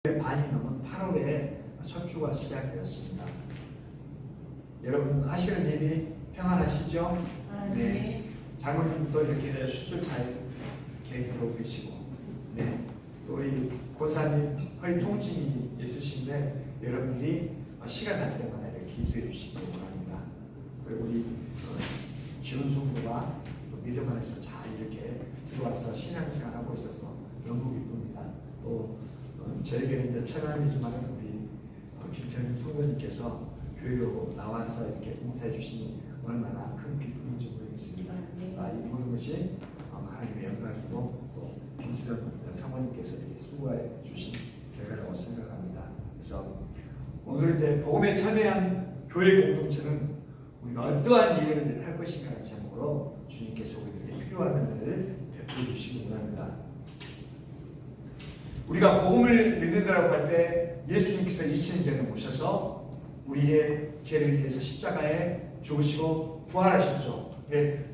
반이 넘은 8월에 선주가 시작되었습니다. 여러분 하시는 일이 평안하시죠? 네. 장모님도 이렇게 수술 잘 계획하고 계시고, 네. 또 이 고사님 허리 통증이 있으신데 여러분들이 시간 날 때마다 이렇게 기도해 주시기 원합니다. 그리고 우리 지원 성도가 믿음 안에서 잘 이렇게 들어와서 신앙생활 하고 있어서 너무 기쁩니다. 또 저에게는 이제 천안이지만 우리 김태현 성도님께서 교회로 나와서 이렇게 봉사해 주시니 얼마나 큰 기쁨인지 모르겠습니다. 이 모든 것이 하나님의 영광이고 또 김수현 사모님께서 이렇게 수고해 주신 결과라고 생각합니다. 그래서 오늘 이제 복음에 참여한 교회 공동체는 우리가 어떠한 일을 할 것인가 제목으로 주님께서 우리에게 필요한 일을 베풀어 주시기 원합니다. 우리가 복음을 믿는다고 할 때 예수님께서 2000년 전에 오셔서 우리의 죄를 위해서 십자가에 죽으시고 부활하셨죠.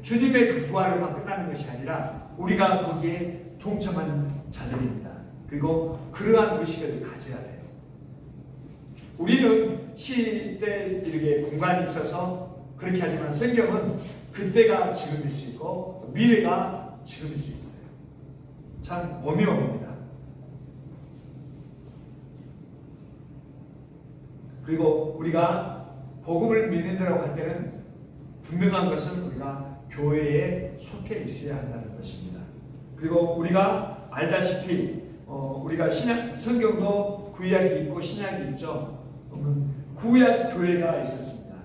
주님의 그 부활로만 끝나는 것이 아니라 우리가 거기에 동참한 자들입니다. 그리고 그러한 의식을 가져야 돼요. 우리는 시대 이렇게 공간이 있어서 그렇게 하지만 성경은 그때가 지금일 수 있고 미래가 지금일 수 있어요. 참 오묘합니다. 그리고 우리가 복음을 믿는다고 할 때는 분명한 것은 우리가 교회에 속해 있어야 한다는 것입니다. 그리고 우리가 알다시피 우리가 성경도 구약이 있고 신약이 있죠. 구약 교회가 있었습니다.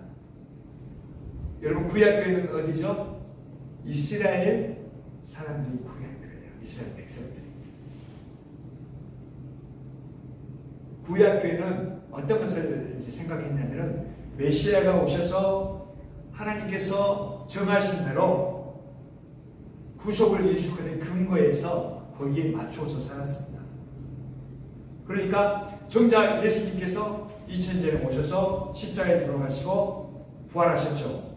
여러분 구약 교회는 어디죠? 이스라엘 사람들이 구약 교회예요. 이스라엘 백성들이. 구약 교회는 어떤 것을 이제 생각했냐면은 메시아가 오셔서 하나님께서 정하신 대로 구속을 이루시는 근거에서 거기에 맞추어서 살았습니다. 그러니까 정작 예수님께서 2000년 전에 오셔서 십자가에 들어가시고 부활하셨죠.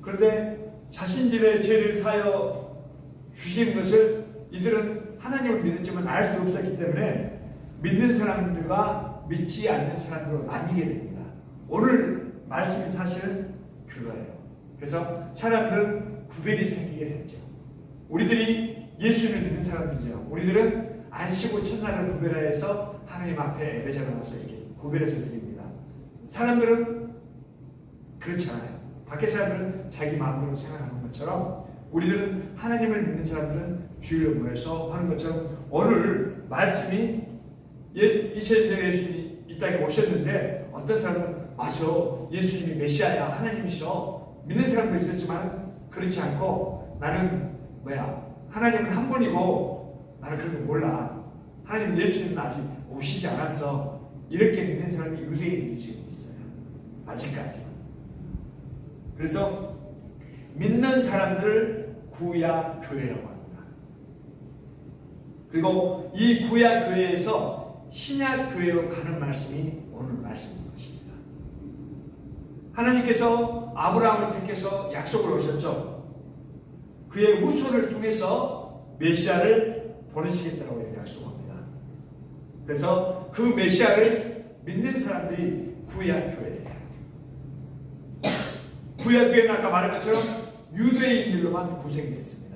그런데 자신들의 죄를 사여 주신 것을 이들은 하나님을 믿었지만 알 수 없었기 때문에 믿는 사람들과 믿지 않는 사람들로 나뉘게 됩니다. 오늘 말씀이 사실은 그거예요. 그래서 사람들은 구별이 생기게 됐죠. 우리들이 예수를 믿는 사람들이죠. 우리들은 안식 후 첫날을 구별하여서 하나님 앞에 예배자로 나와서 이렇게 구별해서 드립니다. 사람들은 그렇지 않아요. 밖에 사람들은 자기 마음대로 생각하는 것처럼 우리들은 하나님을 믿는 사람들은 주일로 모여서 하는 것처럼 오늘 말씀이 2000년 전에 예수님이 이 땅에 오셨는데 어떤 사람은 맞아 예수님이 메시아야 하나님이셔 믿는 사람도 있었지만 그렇지 않고 나는 하나님은 한 분이고 나는 그런 거 몰라 하나님 예수님은 아직 오시지 않았어 이렇게 믿는 사람이 유대인이 지금 있어요. 아직까지는. 그래서 믿는 사람들을 구약 교회라고 합니다. 그리고 이 구약 교회에서 신약 교회로 가는 말씀이 오늘 말씀인 것입니다. 하나님께서 아브라함을 택해서 약속을 하셨죠. 그의 후손을 통해서 메시아를 보내시겠다고 약속합니다. 그래서 그 메시아를 믿는 사람들이 구약 교회예요. 구약 교회는 아까 말한 것처럼 유대인들로만 구성됐습니다.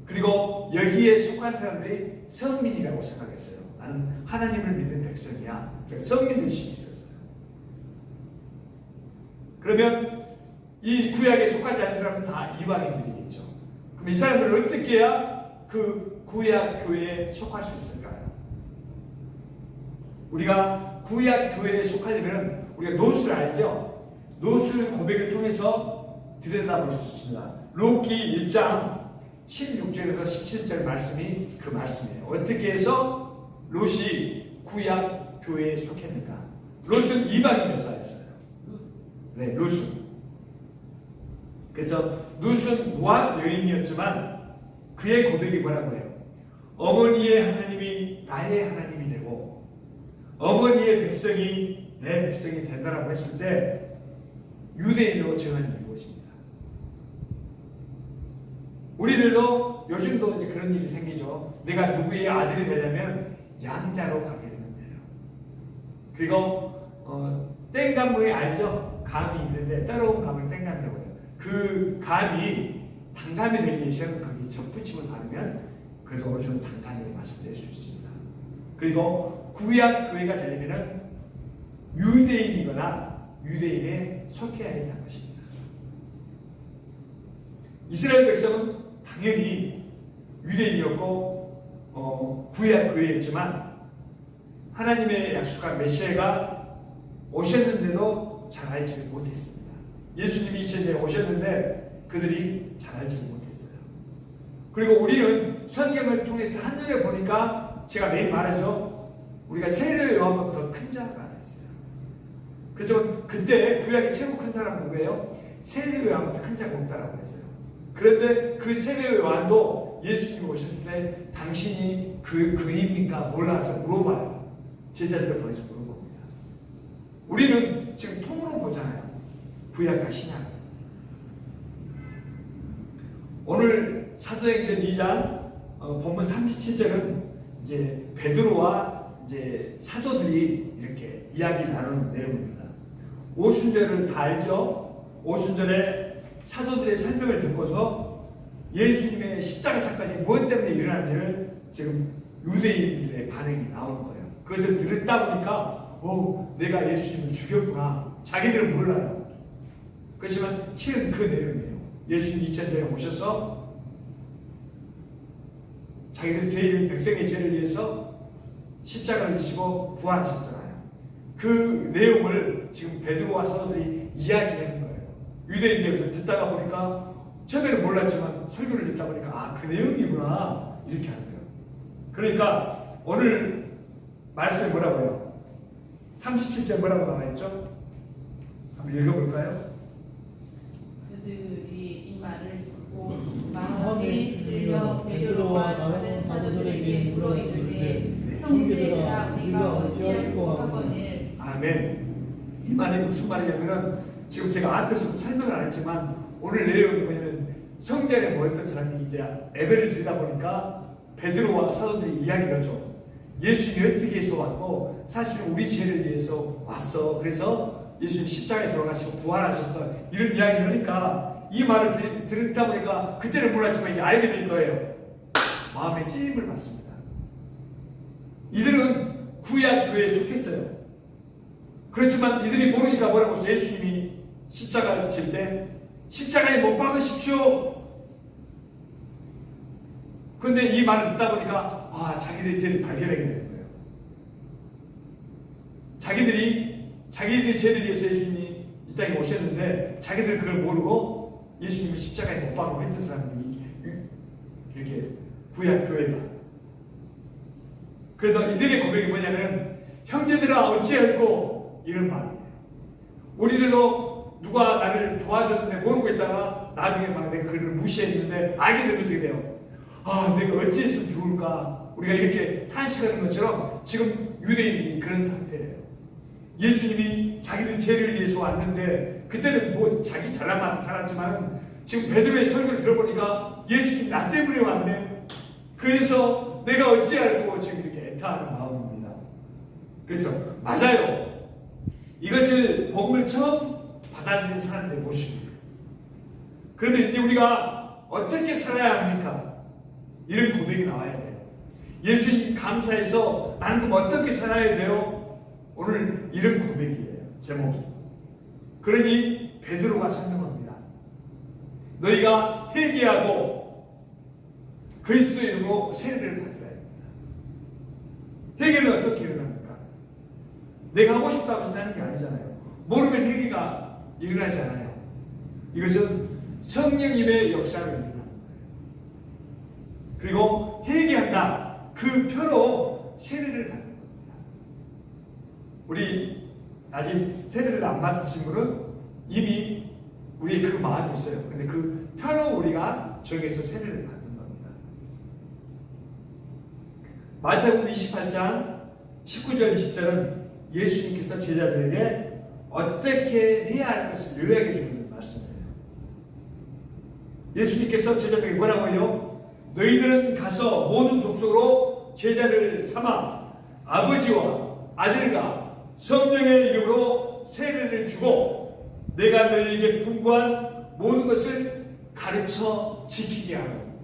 그리고 여기에 속한 사람들이 성민이라고 생각했어요. 나는 하나님을 믿는 백성이야. 그래서 성민의식이 있었어요. 그러면 이 구약에 속하지 않은 사람은 다 이방인들이겠죠. 그럼 이 사람들은 어떻게 해야 그 구약 교회에 속할 수 있을까요? 우리가 구약 교회에 속하려면 우리가 노수를 알죠? 노수 고백을 통해서 들여다볼 수 있습니다. 록기 1장 16절에서 17절 말씀이 그 말씀이에요. 어떻게 해서 롯이 구약 교회에 속했는가? 롯은 이방인 여자였어요. 네, 롯은. 그래서 롯은 모압 여인이었지만 그의 고백이 뭐라고 해요? 어머니의 하나님이 나의 하나님이 되고 어머니의 백성이 내 백성이 된다라고 했을 때 유대인으로 정한 이것입니다. 우리들도 요즘도 이제 그런 일이 생기죠. 내가 누구의 아들이 되려면 양자로 가게 되는데요. 그리고 땡감물이 알죠? 감이 있는데 따라온 감을 땡감이라고 해요. 그 감이 단감이 되기 위해서는 거기 접붙임을 바르면 그래도 어느 정도 단감의 맛을 낼 수 있습니다. 그리고 구약 교회가 되려면 유대인이거나 유대인에 속해야 했다는 것입니다. 이스라엘 백성은 당연히 유대인이었고 구약 교회였지만 하나님의 약속한 메시아가 오셨는데도 잘 알지 못했습니다. 예수님이 2000년에 오셨는데 그들이 잘 알지 못했어요. 그리고 우리는 성경을 통해서 한눈에 보니까 제가 매일 말하죠. 우리가 세례 요한보다 더 큰 자가 됐어요. 그래서 그때 구약의 최고 큰 사람은 누구예요? 세례 요한보다 큰 자가 없다라고 했어요. 그런데 그 세례 요한도 예수님이 오셨을 때 당신이 그입니까? 몰라서 물어봐요. 제자들을 보내서 물어봅니다. 우리는 지금 통으로 보잖아요. 구약과 신약. 오늘 사도행전 2장 본문 37절은 이제 베드로와 이제 사도들이 이렇게 이야기 나누는 내용입니다. 오순절을 다 알죠? 오순절에 사도들의 설명을 듣고서 예수님의 십자가 사건이 무엇 때문에 일어난지를 지금 유대인들의 반응이 나오는 거예요. 그것을 들었다 보니까 내가 예수님을 죽였구나. 자기들은 몰라요. 그렇지만 실은 그 내용이에요. 예수님 2000년에 오셔서 자기들 죄인 백성의 죄를 위해서 십자가를 지시고 부활하셨잖아요. 그 내용을 지금 베드로와 사도들이 이야기하는 거예요. 유대인들에서 듣다가 보니까 처음에는 몰랐지만 설교를 듣다 보니까 그 내용이구나 이렇게 하는 거예요. 그러니까 오늘 말씀이 뭐라고요? 37절 뭐라고 나와있죠? 한번 읽어볼까요? 그들이 이 말을 듣고 마음이 들려 베드로와 다른 사도들에게 물어 이르되 형제들아 우리가 어찌할꼬 하거늘. 아멘. 이 말이 무슨 말이냐면은 지금 제가 앞에서 설명을 안 했지만 오늘 내용이 뭐냐면 성전에 모였던 사람이 이제 예배를 드리다 보니까 베드로와 사도들이 이야기를 하죠. 예수님이 어떻게 해서 왔고 사실 우리 죄를 위해서 왔어. 그래서 예수님 십자가에 돌아가시고 부활하셨어. 이런 이야기를 하니까 이 말을 듣다 보니까 그때는 몰랐지만 이제 알게 될 거예요. 마음에 찔림을 받습니다. 이들은 구약 교회에 속했어요. 그렇지만 이들이 모르니까 뭐라고 했어요? 예수님이 십자가 질 때 십자가에 못 박으십시오. 그런데 이 말을 듣다 보니까 자기들이 죄를 발견하게 되는 거예요. 자기들이 죄를 위해서 예수님이 이 땅에 오셨는데 자기들 그걸 모르고 예수님을 십자가에 못 박으라고 했던 사람들이 이렇게 구약 교회가. 그래서 이들의 고백이 뭐냐면 형제들아 어찌할꼬 이런 말이에요. 우리들도 누가 나를 도와줬는데 모르고 있다가 나중에 막 내가 그를 무시했는데 알게 되면 어떻게 돼요? 내가 어찌했으면 좋을까? 우리가 이렇게 탄식하는 것처럼 지금 유대인이 그런 상태예요. 예수님이 자기들 죄를 위해서 왔는데 그때는 뭐 자기 잘난 맛을 살았지만 지금 베드로의 설교를 들어보니까 예수님 나 때문에 왔네. 그래서 내가 어찌할꼬 지금 이렇게 애타하는 마음입니다. 그래서 맞아요. 이것을 복음을 처음 받아들인 사람들의 모습이에요. 그러면 이제 우리가 어떻게 살아야 합니까? 이런 고백이 나와야 돼요. 예수님 감사해서 나는 그럼 어떻게 살아야 돼요? 오늘 이런 고백이에요. 제목이. 그러니 베드로가 설명합니다. 너희가 회개하고 그리스도의 이름으로 세례를 받으라 합니다. 회개는 어떻게 일어납니까? 내가 하고 싶다고 해서 하는 게 아니잖아요. 모르면 회개가 일어나지 않아요. 이것은 성령님의 역사를 일어나는 거예요. 그리고 회개한다. 그 표로 세례를 받는 겁니다. 우리 아직 세례를 안 받으신 분은 이미 우리의 그 마음이 있어요. 근데 그 표로 우리가 정해서 세례를 받는 겁니다. 마태복음 28장 19절 20절은 예수님께서 제자들에게 어떻게 해야 할 것을 요약해 주는 말씀이에요. 예수님께서 제자들에게 뭐라고 해요? 너희들은 가서 모든 족속으로 제자를 삼아 아버지와 아들과 성령의 이름으로 세례를 주고 내가 너희에게 분부한 모든 것을 가르쳐 지키게 하라고.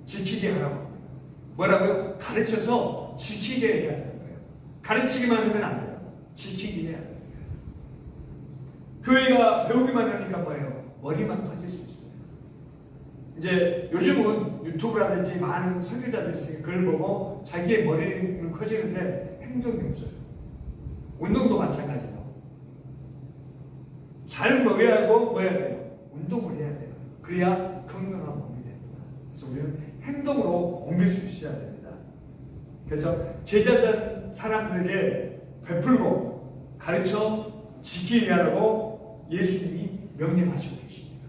지키게 하라고. 뭐라고요? 가르쳐서 지키게 해야 되는 거예요. 가르치기만 하면 안 돼요. 지키게 해야 돼요. 교회가 배우기만 하니까 뭐예요? 머리만 커질 수 있어요. 이제 요즘은 유튜브라든지 많은 선교자들이 있으니까 그걸 보고 자기의 머리는 커지는데 행동이 없어요. 운동도 마찬가지예요. 잘 먹어야 하고 뭐 해야 돼요? 운동을 해야 돼요. 그래야 건강한 몸이 됩니다. 그래서 우리는 행동으로 옮길 수 있어야 됩니다. 그래서 제자된 사람들에게 베풀고 가르쳐 지키게 하라고 예수님이 명령하시고 계십니다.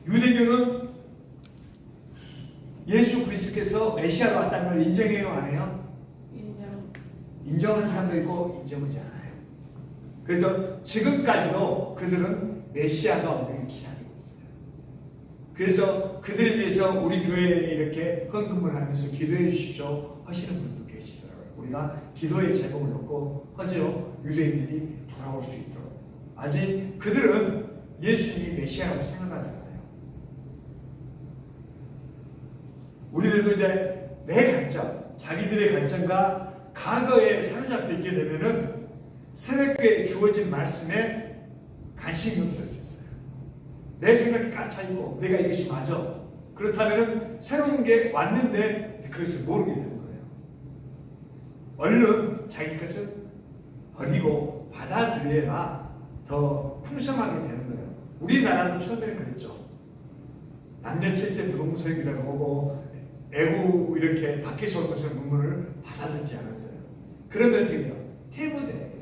유대교는 예수 그리스도께서 메시아로 왔다는 걸 인정해요, 안 해요? 인정하는 사람도 있고 인정하지 않아요. 그래서 지금까지도 그들은 메시아가 오기를 기다리고 있어요. 그래서 그들을 위해서 우리 교회에 이렇게 헌금을 하면서 기도해 주십시오 하시는 분도 계시더라고요. 우리가 기도의 제목을 놓고 하죠. 유대인들이 돌아올 수 있도록. 아직 그들은 예수님이 메시아라고 생각하지 않아요. 우리들도 이제 내 관점, 자기들의 관점과 과거에 사로잡혀 있게 되면은 새롭게 주어진 말씀에 관심이 없을 수 있어요. 내 생각이 깜짝이고 내가 이것이 맞아. 그렇다면은 새로운 게 왔는데 그것을 모르게 되는 거예요. 얼른 자기 것을 버리고 받아들여야 더 풍성하게 되는 거예요. 우리나라도 처음에는 그랬죠. 남녀칠세 부동서역이라고 하고 애국 이렇게 밖에서 올 것을 문문을 받아들이지 않았어요. 그러면 어떻게 돼요? 퇴보돼야 돼요.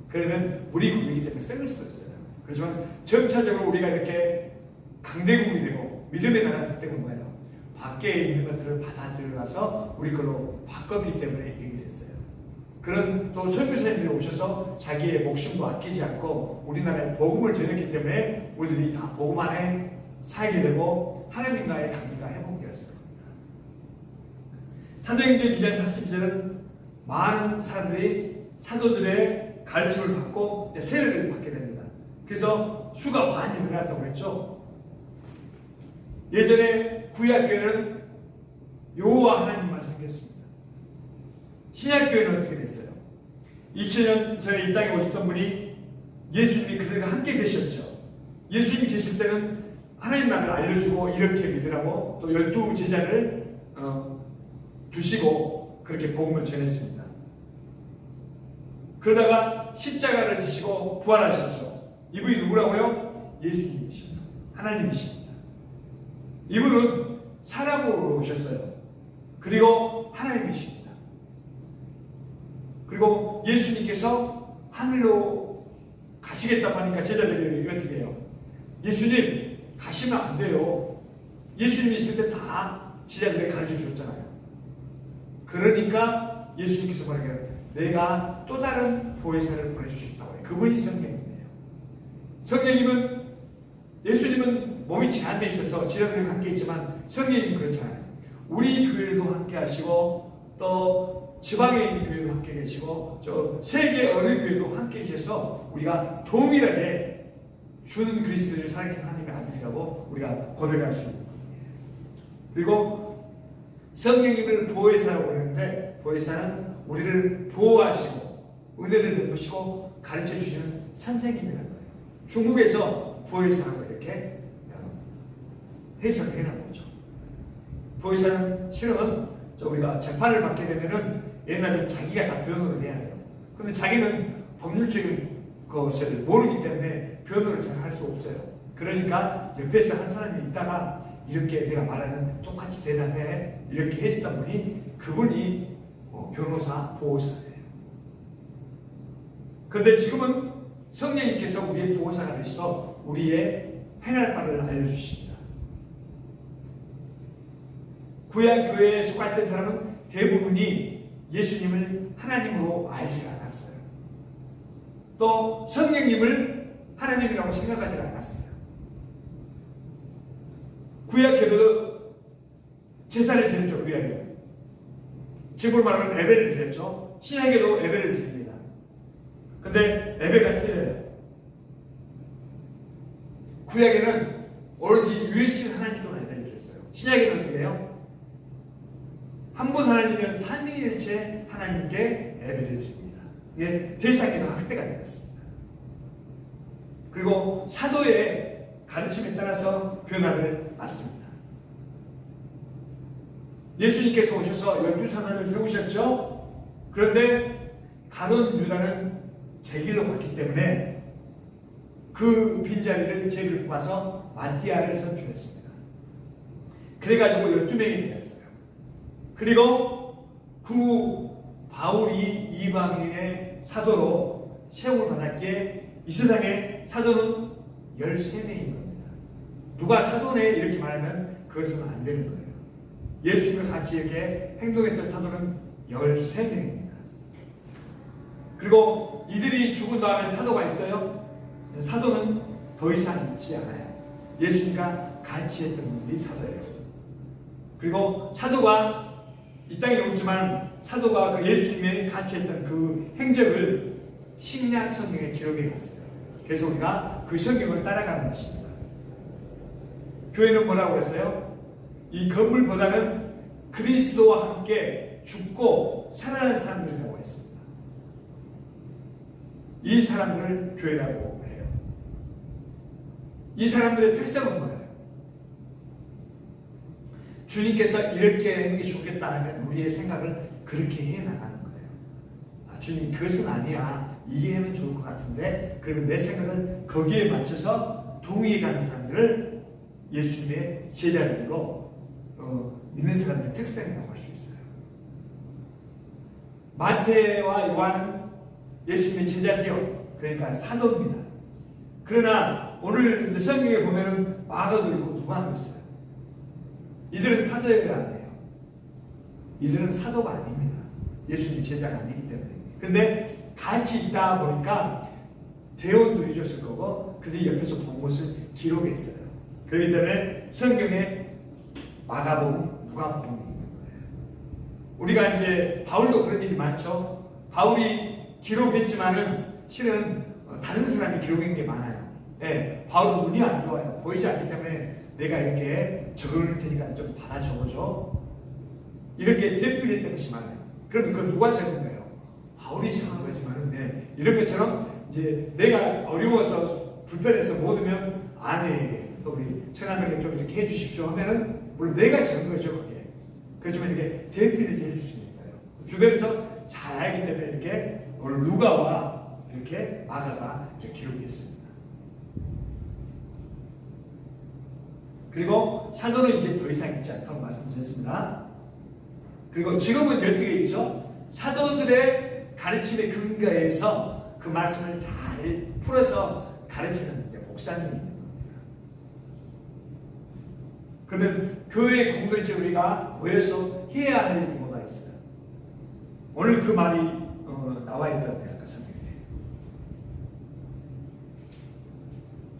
그러면 우리 국이기 때문에 썩을 수도 있어요. 그렇지만 점차적으로 우리가 이렇게 강대국이 되고 믿음의 나라가 될 때는 뭐예요? 밖에 있는 것들을 받아들여서 우리 걸로 바꿨기 때문에 이렇게 됐어요. 그런 또 선교사님들이 오셔서 자기의 목숨도 아끼지 않고 우리나라에 복음을 전했기 때문에 우리들이 다 복음 안에 살게 되고 하나님과의 관계가 회복되었을 겁니다. 사도행전 2장 42절은 많은 사람들이 사도들의 가르침을 받고 세례를 받게 됩니다. 그래서 수가 많이 늘어났다고 했죠. 예전에 구약교회는 여호와 하나님만 섬겼습니다. 신약교회는 어떻게 됐어요? 2000년 전에 이 땅에 오셨던 분이 예수님이 그들과 함께 계셨죠. 예수님이 계실 때는 하나님 나라를 알려주고 이렇게 믿으라고 또 12제자를 두시고 그렇게 복음을 전했습니다. 그러다가 십자가를 지시고 부활하셨죠. 이분이 누구라고요? 예수님이십니다. 하나님이십니다. 이분은 사람으로 오셨어요. 그리고 하나님이십니다. 그리고 예수님께서 하늘로 가시겠다고 하니까 제자들이 어떻게 해요? 예수님 가시면 안 돼요. 예수님이 있을 때 다 제자들에게 가르쳐 주셨잖아요. 그러니까 예수님께서 뭐라고 해요? 내가 또 다른 보혜사를 보내주셨다고 해요. 그분이 성령님이에요. 성령님은 예수님은 몸이 제한되어 있어서 제자들과 함께 있지만 성령님은 그렇잖아요. 우리 교회도 함께 하시고 또 지방에 있는 교회도 함께 계시고 저 세계 어느 교회도 함께 계셔서 우리가 동일하게 주는 그리스도를 살아계신 하나님의 아들이라고 우리가 고백할 수 있는 거예요. 그리고 성령님을 보혜사라고 하는데 보혜사는 우리를 보호하시고 은혜를 베푸시고 가르쳐 주시는 선생님이라는 거예요. 중국에서 보혜사라고 이렇게 해석을 해놓은 거죠. 보혜사는 실은 우리가 재판을 받게 되면은 옛날에는 자기가 다 변호를 해야 돼요. 근데 자기는 법률적인 것을 모르기 때문에 변호를 잘 할 수 없어요. 그러니까 옆에서 한 사람이 있다가 이렇게 내가 말하는 똑같이 대답해 이렇게 해주다 보니 그분이 변호사, 보호사예요. 그런데 지금은 성령님께서 우리의 보호사가 되셔서 우리의 행할 바를 알려주십니다. 구약 교회에 속했던 사람은 대부분이 예수님을 하나님으로 알지 않았어요. 또 성령님을 하나님이라고 생각하지 않았어요. 구약에도 제사를 드렸죠. 구약에. 지금으로 말하면 예배를 드렸죠. 신약에도 예배를 드립니다. 근데 예배가 틀려요. 구약에는 오로지 유일신 하나님께만 예배를 드렸어요. 신약에는 어떻게 해요? 한 분 하나님은 삼위일체 하나님께 예배를 드립니다. 이게 제사기도 확대가 되었습니다. 그리고 사도의 가르침에 따라서 변화를 맞습니다. 예수님께서 오셔서 12사도를 세우셨죠. 그런데 가룟 유다는 제 길로 갔기 때문에 그 빈자리를 제를 뽑아서 마띠아를 선출했습니다. 그래가지고 12명이 되었어요. 그리고 그 바울이 이방인의 사도로 세움을 받았기에 이 세상에 사도는 13명인 겁니다. 누가 사도네 이렇게 말하면 그것은 안 되는 거예요. 예수님과 같이 이렇게 행동했던 사도는 13명입니다. 그리고 이들이 죽은 다음에 사도가 있어요? 사도는 더 이상 있지 않아요. 예수님과 같이 했던 분들이 사도예요. 그리고 사도가 이 땅에 없지만 사도가 그 예수님의 같이 했던 그 행적을 신약 성경에 기록해 놨어요. 그래서 우리가 그 성경을 따라가는 것입니다. 교회는 뭐라고 그랬어요? 이 건물보다는 그리스도와 함께 죽고 살아난 사람들이라고 했습니다. 이 사람들을 교회라고 해요. 이 사람들의 특성은 뭐예요? 주님께서 이렇게 하는 게 좋겠다 하면 우리의 생각을 그렇게 해 나가는 거예요. 주님 그것은 아니야. 이게 하면 좋을 것 같은데 그러면 내 생각을 거기에 맞춰서 동의해 가는 사람들을 예수님의 제자들로 믿는 사람들의 특성이라고 할 수 있어요. 마태와 요한은 예수님의 제자디요. 그러니까 사도입니다. 그러나 오늘 성경에 보면은 마가도 있고 누가도 있어요. 이들은 사도가 아니에요. 이들은 사도가 아닙니다. 예수님의 제자가 아니기 때문에. 그런데 같이 있다 보니까 대언도 해줬을 거고 그들이 옆에서 본 것을 기록했어요. 그렇기 때문에 성경에 마가복음, 누가복음이 있는 거예요. 우리가 이제 바울도 그런 일이 많죠. 바울이 기록했지만은 실은 다른 사람이 기록한 게 많아요. 예, 바울은 눈이 안 좋아요. 보이지 않기 때문에 내가 이렇게 적을 테니까 좀 받아 적어줘. 이렇게 대필했던 것이 많아요. 그럼 그 누가 적은 거예요? 바울이 적은 거지만은 네, 이런 것처럼 이제 내가 어려워서 불편해서 못 오면 아내에게 또 우리 처남에게 좀 이렇게 해주십시오 하면은 물론 내가 적은 거죠 그게. 그렇지만 이렇게 대필을 해줄 수 있는 거예요. 주변에서 잘 알기 때문에 이렇게 오늘 누가와 이렇게 마가가 이렇게 기록했습니다. 그리고 사도는 이제 더 이상 있지 않다고 말씀드렸습니다. 그리고 지금은 어떻게 있죠? 사도들의 가르침에 근거해서 그 말씀을 잘 풀어서 가르치는 목사님이 있는 겁니다. 그러면 교회 공동체 우리가 모여서 해야 할 일이 뭐가 있어요? 오늘 그 말이 나와 있던데 아까 성경에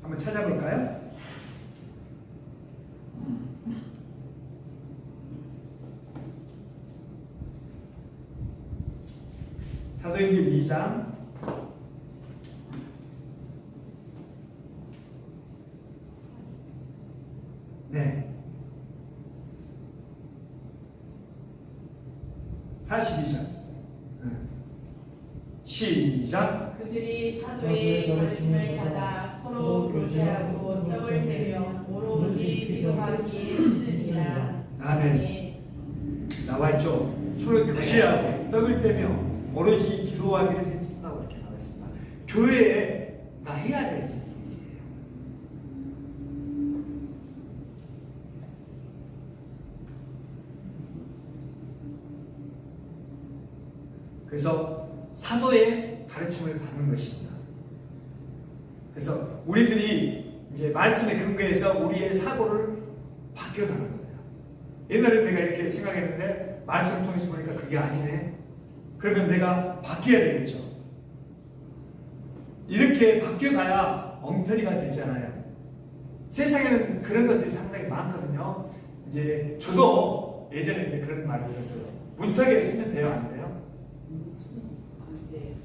한번 찾아볼까요? 사도행전 2장 42절 시작. 그들이 사도의 가르침을 받아 서로 교제하고 떡을 떼며 오로지 기도하기에 쓰니라. 아멘. 나와있죠. 서로 교제하고 떡을 떼며 오로지 기도하기를 힘쓴다고 이렇게 나왔습니다. 교회가 해야 될 일이에요. 그래서 사도의 가르침을 받는 것입니다. 그래서 우리들이 이제 말씀에 근거해서 우리의 사고를 바뀌어가는 거예요. 옛날에 내가 이렇게 생각했는데 말씀을 통해서 보니까 그게 아니네. 그러면 내가 바뀌어야 되겠죠. 이렇게 바뀌어가야 엉터리가 되잖아요. 세상에는 그런 것들이 상당히 많거든요. 이제 저도 예전에 이제 그런 말을 들었어요. 문턱에 쓰면 돼요, 안 돼요?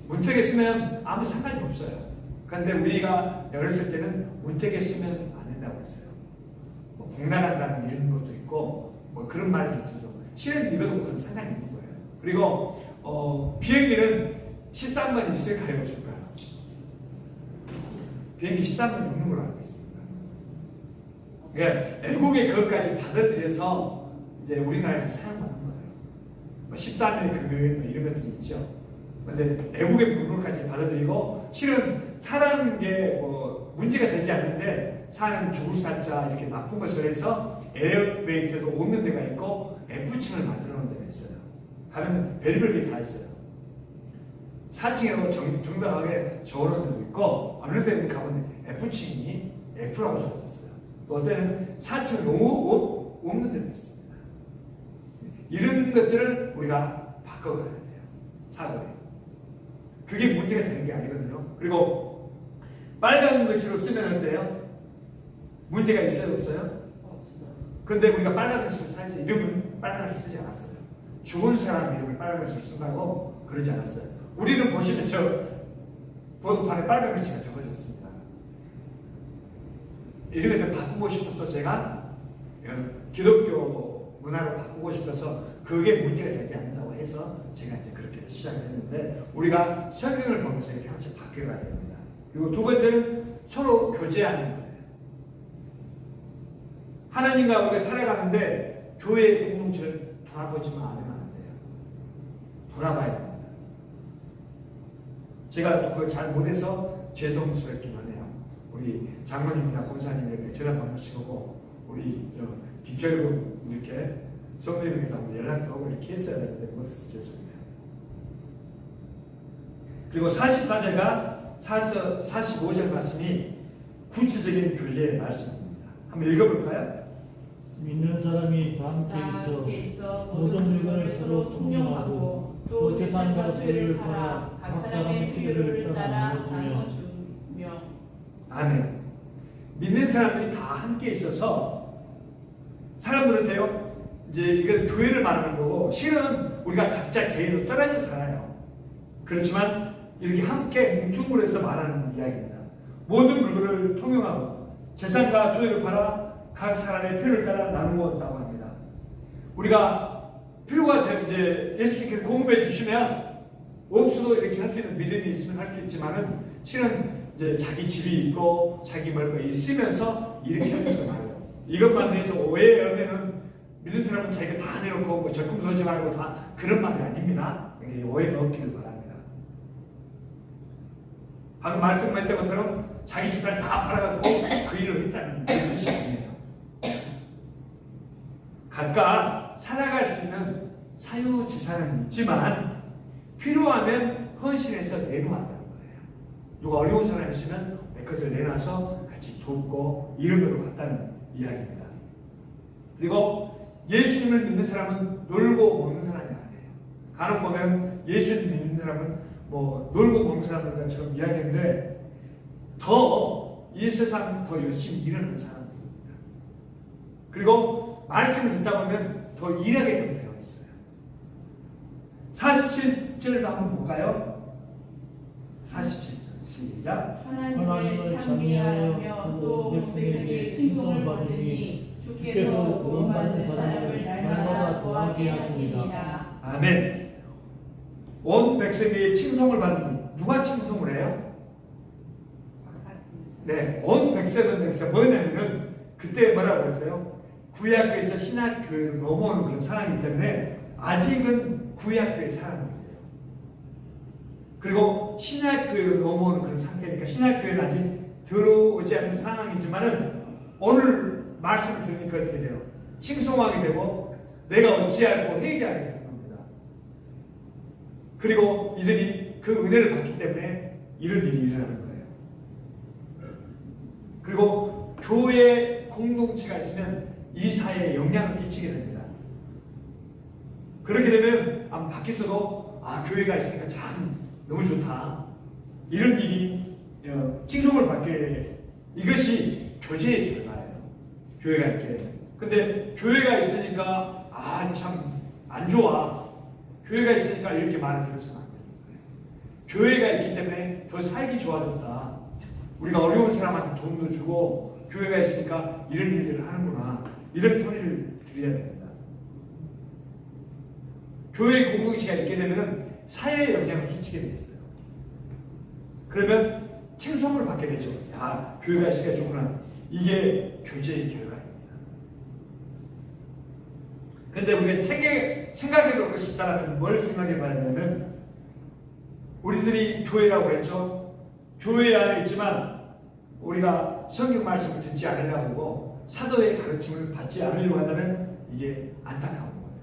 문턱에 쓰면 아무 상관이 없어요. 그런데 우리가 어렸을 때는 문턱에 쓰면 안 된다고 했어요. 뭐 복나간다는 이런 것도 있고 뭐 그런 말도 있어요. 실은 이것도 그런 상관이 있는 거예요. 그리고 비행기는 13번이 있을까요, 없을까요? 비행기 13번이 없는 걸로 알고 있습니다. 그러니까 애국의 그것까지 받아들여서 이제 우리나라에서 사용하는 거예요. 뭐 13일 금요일 뭐 이런 것들이 있죠. 그런데 애국의 부분까지 받아들이고 실은 사는 게 뭐 문제가 되지 않는데 사는 죽을 사자 이렇게 나쁜 것을 해서 엘리베이터도 없는 데가 있고 F층을 만들어 놓은 데가 있어요. 가면 별별 게 다 있어요. 4층에 정당하게 적어놓은 데도 있고 어느 데는 가면 F층이 F라고 적어졌어요. 또 어때는 4층 너무 없는 데도 있습니다. 이런 것들을 우리가 바꿔가야 돼요. 사고에. 그게 문제가 되는 게 아니거든요. 그리고 빨간 글씨로 쓰면 어때요? 문제가 있어요, 없어요? 없어요. 근데 우리가 빨간 글씨로 써야지 이름은 빨간 글씨로 쓰지 않았어요. 죽은 사람 이름을 빨간 글씨로 쓴다고 그러지 않았어요. 우리는 보시면 저 보도판에 빨간 글씨가 적어졌습니다. 이런 것을 바꾸고 싶어서 제가 기독교 문화로 바꾸고 싶어서 그게 문제가 되지 않는다고 해서 제가 이제 그렇게 시작을 했는데 우리가 성경을 보면서 이렇게 하나씩 바뀌어가야 됩니다. 그리고 두 번째는 서로 교제하는 거예요. 하나님과 우리가 살아가는데 교회의 공동체를 돌아보지만 않으면 안 돼요. 돌아봐야 됩니다. 제가 그걸 잘 못해서 죄송스럽기만 해요. 우리 장로님이나 권사님에게 전화도 한 번씩 오고 우리 김철국 이렇게 성도님에게서 연락도 오고 이렇게 했어야 되는데 못해서 죄송해요. 그리고 44절과 45절 말씀이 구체적인 교제의 말씀입니다. 한번 읽어볼까요? 믿는 사람이 다 함께 있어 모든 물건을 서로 통용하고 또 재산과 소유를 팔아 각 사람의 필요를 따라 나눠주며. 아멘. 믿는 사람들이 다 함께 있어서 사람들은 돼요. 이제 이건 교회를 말하는 거고 실은 우리가 각자 개인으로 떨어져 살아요. 그렇지만 이렇게 함께 뭉뚱그려서 말하는 이야기입니다. 모든 물건을 통용하고 재산과 소유를 팔아 각 사람의 필요를 따라 나누었다고 합니다. 우리가 필요가 되면 이제 예수님께 공급해 주시면 없어도 이렇게 할 수 있는 믿음이 있으면 할 수 있지만은 실은 이제 자기 집이 있고 자기 뭔가 있으면서 이렇게 하면서 말해요. 이것만 해서 오해하면은 믿는 사람은 자기가 다 내놓고 뭐 적금 넣지 말고 다 그런 말이 아닙니다. 오해가 없기를 바랍니다. 방금 말씀했던 것처럼 자기 재산을 다 팔아갖고 그 일을 했다는 그런 뜻이 아니에요. 각각 살아갈 수 있는 사유 재산은 있지만 필요하면 헌신해서 내놓았다는 거예요. 누가 어려운 사람이 있으면 내 것을 내놔서 같이 돕고 이런 걸로 갔다는 이야기입니다. 그리고 예수님을 믿는 사람은 놀고 먹는 사람이 아니에요. 간혹 보면 예수님 믿는 사람은 뭐 놀고 먹는 사람들처럼 이야기했는데 더 이 세상 더 열심히 일하는 사람들입니다. 그리고 말씀을 듣다 보면 더 일하게끔 되어 있어요. 47절도 한번 볼까요? 47절 시작. 하나님을 찬미하며 또 백성에게 칭송을 받으니 주께서 구원받는 사람을 날마다 더하게 하시니라. 아멘. 온 백성에게 칭송을 받으니 누가 칭송을 해요? 네, 온 백성은 뭐냐면은 그때 뭐라고 했어요? 구약교에서 신약교회로 넘어오는 그런 상황이기 때문에 아직은 구약교회 사람이에요. 그리고 신약교회로 넘어오는 그런 상태니까 신약교회는 아직 들어오지 않는 상황이지만은 오늘 말씀을 들으니까 어떻게 돼요? 칭송하게 되고 내가 어찌하고 회개하게 되는 겁니다. 그리고 이들이 그 은혜를 받기 때문에 이런 일이 일어나는 거예요. 그리고 교회 공동체가 있으면 이 사회에 영향을 끼치게 됩니다. 그렇게 되면 아마 밖에서도 교회가 있으니까 참 너무 좋다. 이런 일이 칭송을 받게 이것이 교제의 길을 가요. 교회가 있게. 근데 교회가 있으니까 참 안 좋아. 교회가 있으니까 이렇게 말을 들어서는 안 되는 거예요. 교회가 있기 때문에 더 살기 좋아졌다. 우리가 어려운 사람한테 돈도 주고 교회가 있으니까 이런 일들을 하는구나. 이런 소리를 드려야 됩니다. 교회 공동체가 있게 되면 사회에 영향을 끼치게 돼 있어요. 그러면 칭송을 받게 되죠. 야, 교회가 있으니까 좋구나. 이게 교제의 결과입니다. 근데 우리가 생각해 볼 것이 있다면 뭘 생각해 봐야 되냐면, 우리들이 교회라고 했죠. 교회 안에 있지만 우리가 성경 말씀을 듣지 않으려고 하고 사도의 가르침을 받지 않으려고 한다면 이게 안타까운 거예요.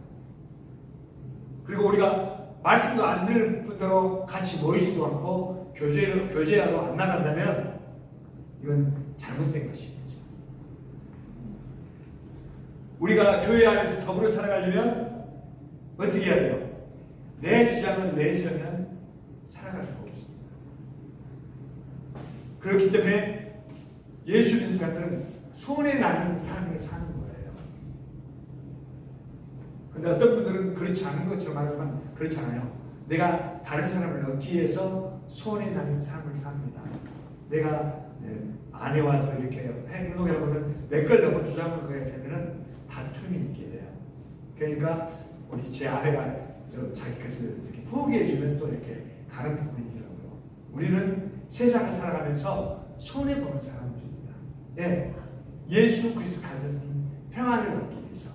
그리고 우리가 말씀도 안 들을 뿐더러 같이 모이지도 않고 교제하러 안 나간다면 이건 잘못된 것이겠죠. 우리가 교회 안에서 더불어 살아가려면 어떻게 해야 돼요? 내 주장을 내세우면 살아갈 수가 없습니다. 그렇기 때문에 예수 믿는 사람들은 손에 나는 삶을 사는 거예요. 근데 어떤 분들은 그렇지 않은 것처럼 말하지만 그렇잖아요. 내가 다른 사람을 얻기 위해서 손에 나는 삶을 삽니다. 내가 아내와도 이렇게 행동하다 보면 내 걸 너무 주장을 하게 되면 다툼이 있게 돼요. 그러니까 우리 제 아내가 자기 것을 이렇게 포기해주면 또 이렇게 가는 부분이 있더라고요. 우리는 세상을 살아가면서 손해보는 사람들입니다. 예, 예수 그리스도 가진 평안을 얻기 위해서.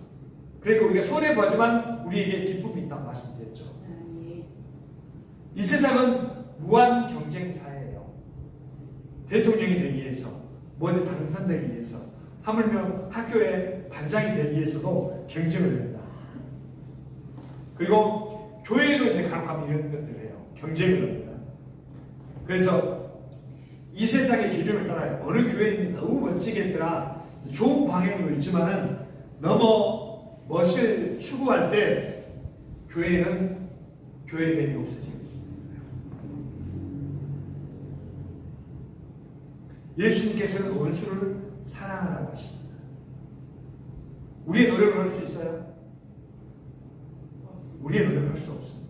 그러니까 우리가 손해보지만 우리에게 기쁨이 있다고 말씀드렸죠. 이 세상은 무한 경쟁 사회예요. 대통령이 되기 위해서, 뭐든 당선되기 위해서, 하물며 학교의 반장이 되기 위해서도 경쟁을 합니다. 그리고 교회도 이제 간혹하면 이런 것들을 해요. 경쟁을 합니다. 그래서 이 세상의 기준을 따라요. 어느 교회는 너무 멋지게 했더라. 좋은 방향으로 있지만은 너무 멋을 추구할 때 교회는 교회됨이 없어지게 될 수 있어요. 예수님께서는 원수를 사랑하라고 하십니다. 우리의 노력을 할 수 있어요? 우리의 노력을 할 수 없습니다.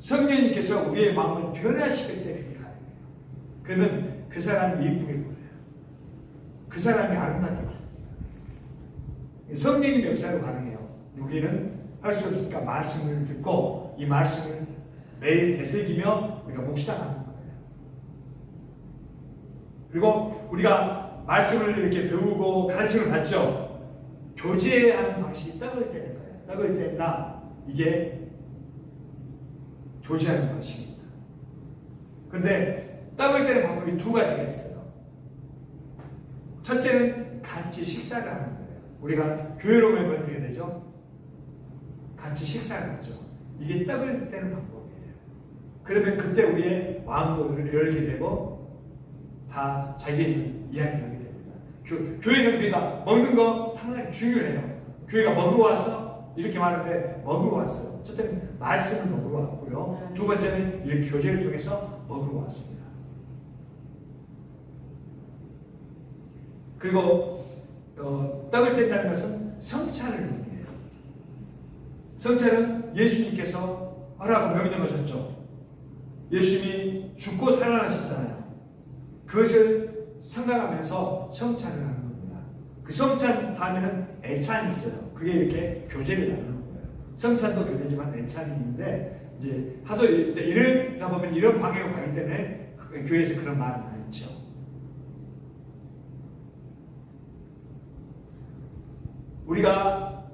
성령님께서 우리의 마음을 변화시킬 때 그게 가능해요. 그러면 그 사람이 예쁘게 보여요. 그 사람이 아름답게 보여요. 성령님의 역사로 가능해요. 우리는 할 수 없으니까 말씀을 듣고 이 말씀을 매일 되새기며 우리가 묵상하는 거예요. 그리고 우리가 말씀을 이렇게 배우고 가르침을 받죠. 교제하는 방식이 떡을 떼는 거예요. 떡을 뗀다. 이게 교제하는 방식입니다. 그런데 떡을 떼는 방법이 두 가지가 있어요. 첫째는 같이 식사를 하는 거예요. 우리가 교회로 오면 어떻게 되죠? 같이 식사를 하죠. 이게 떡을 떼는 방법이에요. 그러면 그때 우리의 마음도 열게 되고 다 자기의 이야기를 하게 됩니다. 교회는 우리가 먹는 거 상당히 중요해요. 교회가 먹으러 와서 이렇게 말하는데 먹으러 왔어요. 첫째는 말씀을 먹으러 왔고요. 두 번째는 이 교제를 통해서 먹으러 왔습니다. 그리고 떡을 뗀다는 것은 성찬을 의미해요. 성찬은 예수님께서 하라고 명령하셨죠. 예수님이 죽고 살아나셨잖아요. 그것을 생각하면서 성찬을 하는 겁니다. 그 성찬 다음에는 애찬이 있어요. 그게 이렇게 교제를 나누는 거예요. 성찬도 교제지만 애찬이 있는데 이제 하도 이러다 보면 이런 방향으로 가기 때문에 교회에서 그런 말을 많이 했죠. 우리가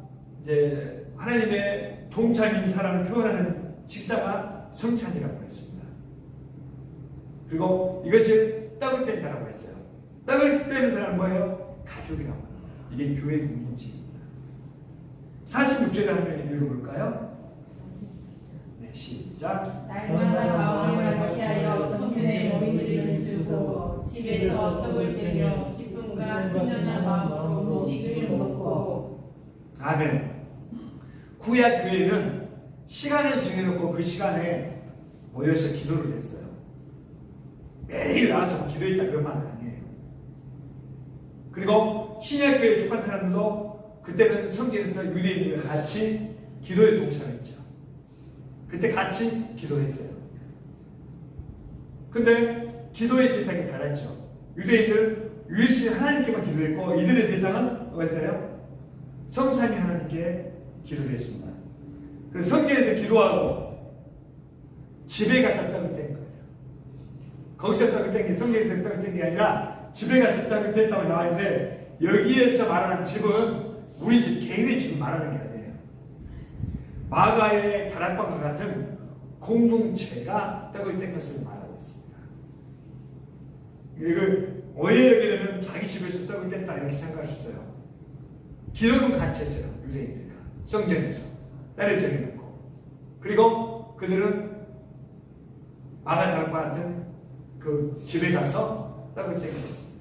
이제 하나님의 동참인 사람을 표현하는 식사가 성찬이라고 했습니다. 그리고 이것을 떡을 뗀다라고 했어요. 떡을 떼는 사람은 뭐예요? 가족이라고 합니다. 이게 교회 공동체입니다. 46절을 한번 읽어볼까요? 네, 시작. 날마다 마음을 같이하여 성전에 머리들을 쓰고 집에서 떡을 떼며 기쁨과 순전한 마음으로 음식을 먹고. 아멘. 구약 교회는 시간을 정해놓고 그 시간에 모여서 기도를 했어요. 매일 나와서 기도했다 그런 말은 아니에요. 그리고 신약교회에 속한 사람들도 그때는 성전에서 유대인들과 같이 기도에 동참했죠. 그때 같이 기도했어요. 근데 기도의 대상이 달랐죠. 유대인들은 유일신 하나님께만 기도했고 이들의 대상은 뭐였어요? 성삼위 하나님께 기도를 했습니다. 그래서 성전에서 기도하고 집에 가서 떡을 뗀 거예요. 거기서 떡을 뗀 게 성전에서 떡을 뗀 게 아니라 집에 가서 떡을 뗐다고 나와 있는데 여기에서 말하는 집은 우리 집 개인의 집을 말하는 게 아니에요. 마가의 다락방과 같은 공동체가 떡을 뗀 것을 말하고 있습니다. 이걸 오해하게 되면 자기 집에서 떡을 뗐다 이렇게 생각할 수 있어요. 기도는 같이 했어요. 유대인들과 성전에서 때를 정해놓고 그리고 그들은 마가 다락방 같은 그 집에 가서 떡을 떼게 됐습니다.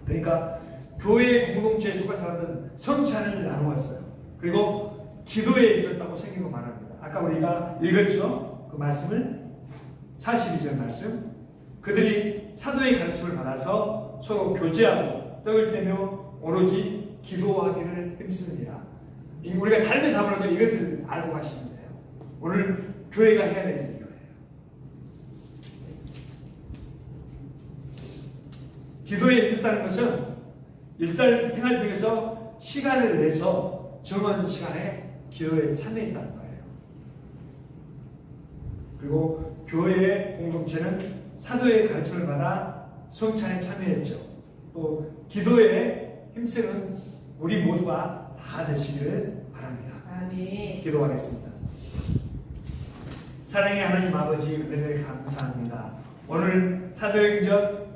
그러니까 교회 공동체에 속한 사람들은 성찬을 나누었어요. 그리고 기도에 있었다고 성경은 말합니다. 아까 우리가 읽었죠? 그 말씀을 42절 말씀. 그들이 사도의 가르침을 받아서 서로 교제하고 떡을 떼며 오로지 기도하기를 힘쓰느니라. 우리가 다른 데 담으라도 이것을 알고 가시면 돼요. 오늘 교회가 해야 될 일이 이거예요. 기도에 있다는 것은 일상 생활 중에서 시간을 내서 정한 시간에 기도에 참여했다는 거예요. 그리고 교회의 공동체는 사도의 가르침을 받아 성찬에 참여했죠. 또 기도에 힘쓰는 우리 모두가 다 되시기를 바랍니다. 아멘. 기도하겠습니다. 사랑의 하나님 아버지 은혜를 감사합니다. 오늘 사도행전